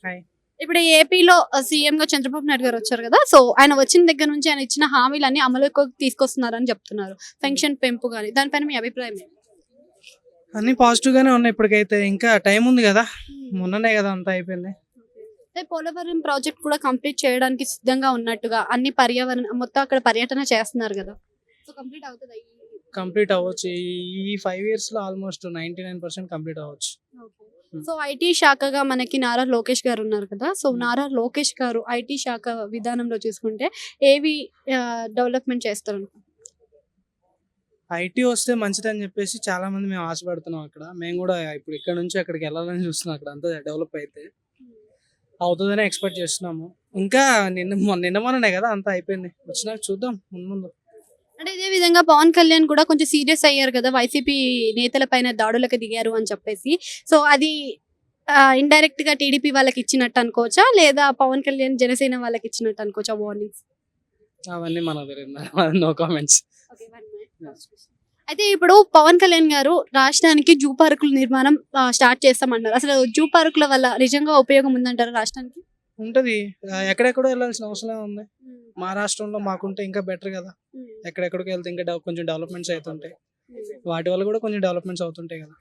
Hi. ఇప్పుడు ఏపీలో సీఎంగా చంద్రబాబు నాయుడు గారు వచ్చారు కదా! సో, ఆయన వచ్చిన దగ్గర నుంచి ఆయన ఇచ్చిన హామీలన్నీ అమలులోకి తీసుకొస్తున్నారని చెప్తున్నారు. పెన్షన్ పెంపు గాని, దానిపైన మీ అభిప్రాయం ఏంటి? అన్నీ పాజిటివ్‌గానే ఉన్నాయి ఇప్పటికైతే. ఇంకా టైం ఉంది గదా! మొన్ననే గదా అంతా అయిపోయింది. అంటే పోలవరం ప్రాజెక్ట్ కూడా కంప్లీట్ చేయడానికి సిద్ధంగా ఉన్నట్టుగా అన్ని మొత్తం అక్కడ పర్యటన చేస్తున్నారు కదా! So, complete అవుతదా? కంప్లీట్ అవ్వచ్చు. ఈ 5 ఇయర్స్‌లో ఆల్మోస్ట్ 99% కంప్లీట్ అవ్వచ్చు. సో, ఐటీ శాఖగా మనకి నారా లోకేష్ గారు ఉన్నారు కదా! సో, నారా లోకేష్ గారు ఐటీ శాఖ విధానంలో చూసుకుంటే ఏవి డెవలప్‌మెంట్ చేస్తారనుకుంటున్నారు? ఐటీ వస్తే మంచిదని జెప్పేసి చాలామంది మేము ఆశపడుతున్నాం అక్కడ. మేము గూడా ఇప్పుడు ఇక్కడ నుంచి అక్కడికి ఎళ్ళాలని చూస్తున్నాం అక్కడ అంతా డెవలప్ అయితే. అవుతదని ఎక్స్‌పెక్ట్ చేస్తున్నాము. ఇంకా నిన్న మొన్ననే గదా అంతా అయిపోయింది. వచ్చినాక చూద్దాం ముందు. అంటే ఇదే విధంగా పవన్ కళ్యాణ్ కూడా కొంచెం సీరియస్ అయ్యారు కదా! వైసీపీ నేతల పైన దాడులకు దిగారు అని చెప్పేసి. సో, అది ఇండైరెక్ట్‌గా టీడీపీ వాళ్ళకి ఇచ్చినట్టు అనుకోవచ్చా? లేదా పవన్ కళ్యాణ్ జనసేన వాళ్ళకి ఇచ్చినట్టు అనుకోవచ్చా వార్నింగ్స్? అవన్నీ మనకు తెలీదు. No comments. అయితే ఇప్పుడు పవన్ కళ్యాణ్ గారు రాష్ట్రానికి జూ పార్కుల నిర్మాణం స్టార్ట్ చేస్తామన్నారు. అసలు జూ పార్కుల వల్ల నిజంగా ఉపయోగం ఉందంటారా రాష్ట్రానికి? ఉంటది. ఎక్కడెక్కడో ఎళ్ళాల్సిన అవసరం ఏముంది? మా రాష్ట్రంలో మాకుంటే ఇంకా బెటర్ గదా! ఎక్కడెక్కడికో ఎళ్తే ఇంకా కొంచెం డెవలప్‌మెంట్స్ అయితుంటాయి. వాటి వల్ల గూడా కొంచెం డెవలప్‌మెంట్స్ అవుతుంటాయి గదా!